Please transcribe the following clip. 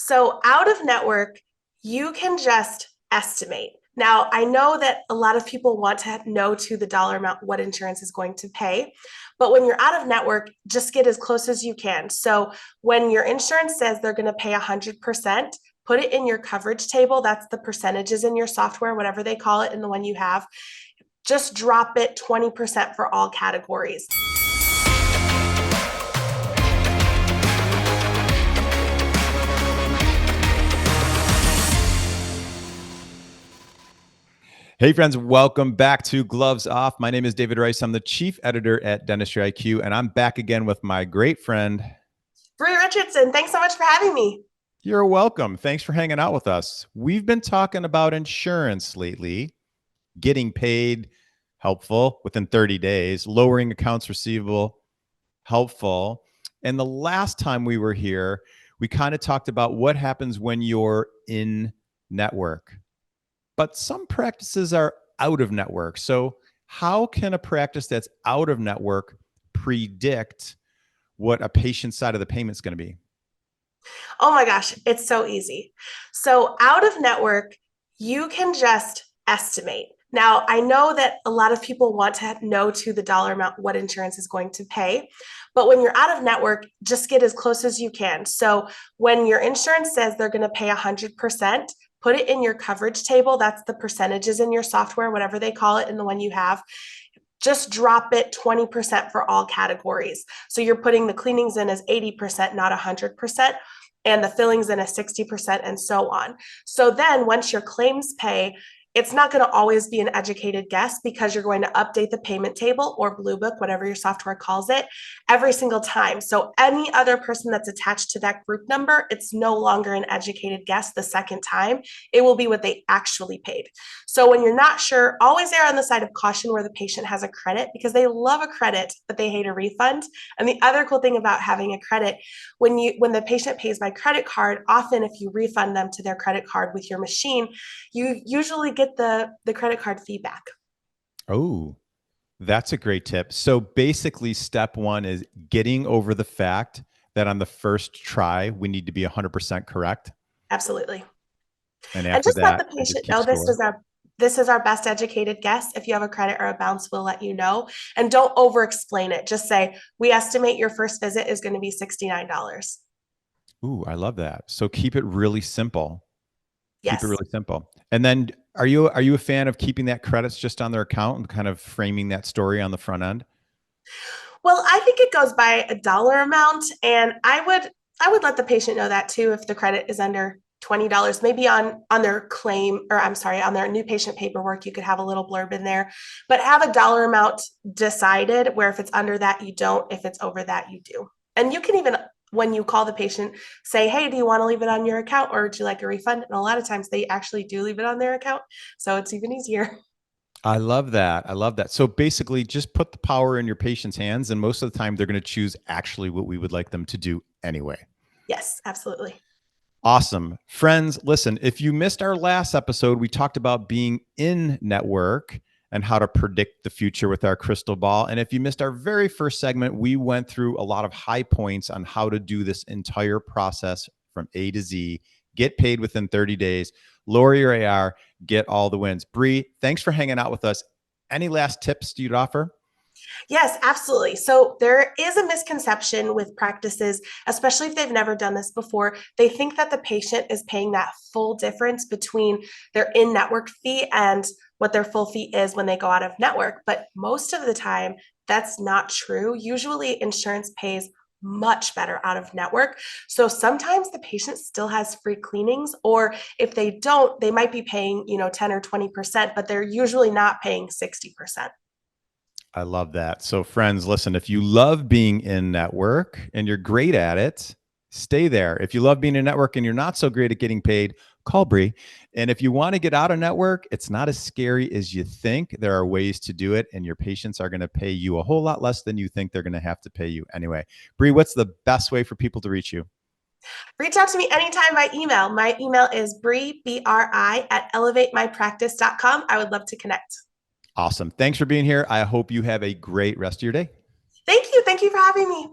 So out of network, you can just estimate. Now, I know that a lot of people want to know to the dollar amount what insurance is going to pay, but when you're out of network, just get as close as you can. So when your insurance says they're going to pay 100%, put it in your coverage table. That's the percentages in your software, whatever they call it in the one you have. Just drop it 20% for all categories. Hey friends, welcome back to Gloves Off. My name is David Rice. I'm the chief editor at DentistryIQ, and I'm back again with my great friend, Bri Richardson. Thanks so much for having me. You're welcome. Thanks for hanging out with us. We've been talking about insurance lately, getting paid, helpful within 30 days, lowering accounts receivable, helpful. And the last time we were here, we kind of talked about what happens when you're in network. But some practices are out of network. So how can a practice that's out of network predict what a patient's side of the payment is going to be? Oh my gosh, it's so easy. So out of network, you can just estimate. Now, I know that a lot of people want to know to the dollar amount what insurance is going to pay, but when you're out of network, just get as close as you can. So when your insurance says they're going to pay 100%, put it in your coverage table. That's the percentages in your software, whatever they call it in the one you have. Just drop it 20% for all categories. So you're putting the cleanings in as 80%, not 100%, and the fillings in as 60%, and so on. So then once your claims pay, it's not going to always be an educated guess because you're going to update the payment table or Blue Book, whatever your software calls it, every single time. So any other person that's attached to that group number, it's no longer an educated guess the second time. It will be what they actually paid. So when you're not sure, always err on the side of caution where the patient has a credit because they love a credit, but they hate a refund. And the other cool thing about having a credit, when the patient pays by credit card, often if you refund them to their credit card with your machine, you usually get the credit card fee back. Oh, that's a great tip. So basically, step one is getting over the fact that on the first try, we need to be 100% correct. Absolutely. And And after just let that, the I just patient keep know score. this is our best educated guess. If you have a credit or a bounce, we'll let you know. And don't over explain it. Just say, we estimate your first visit is going to be $69. Ooh, I love that. So keep it really simple. Keep it Yes. really simple. And then are you a fan of keeping that credits just on their account and kind of framing that story on the front end? Well, I think it goes by a dollar amount, and I would let the patient know that too if the credit is under $20. Maybe on their claim, or I'm sorry, on their new patient paperwork, you could have a little blurb in there, but have a dollar amount decided where if it's under that, you don't, if it's over that, you do. And you can even, when you call the patient, say, hey, do you want to leave it on your account or would you like a refund? And a lot of times they actually do leave it on their account. So it's even easier. I love that. I love that. So basically, just put the power in your patient's hands, and most of the time, they're going to choose actually what we would like them to do anyway. Yes, absolutely. Awesome. Friends, listen, if you missed our last episode, we talked about being in network and how to predict the future with our crystal ball. And if you missed our very first segment, we went through a lot of high points on how to do this entire process from A to Z, get paid within 30 days, lower your AR, get all the wins. Bri, thanks for hanging out with us. Any last tips you'd offer? Yes, absolutely. So there is a misconception with practices, especially if they've never done this before. They think that the patient is paying that full difference between their in-network fee and what their full fee is when they go out of network. But most of the time, that's not true. Usually insurance pays much better out of network. So sometimes the patient still has free cleanings, or if they don't, they might be paying, 10 or 20%, but they're usually not paying 60%. I love that. So friends, listen, if you love being in network and you're great at it, stay there. If you love being in network and you're not so great at getting paid, call Bri. And if you want to get out of network, it's not as scary as you think. There are ways to do it, and your patients are going to pay you a whole lot less than you think they're going to have to pay you anyway. Bri, what's the best way for people to reach you? Reach out to me anytime by email. My email is Bri, BRI, at elevatemypractice.com. I would love to connect. Awesome. Thanks for being here. I hope you have a great rest of your day. Thank you. Thank you for having me.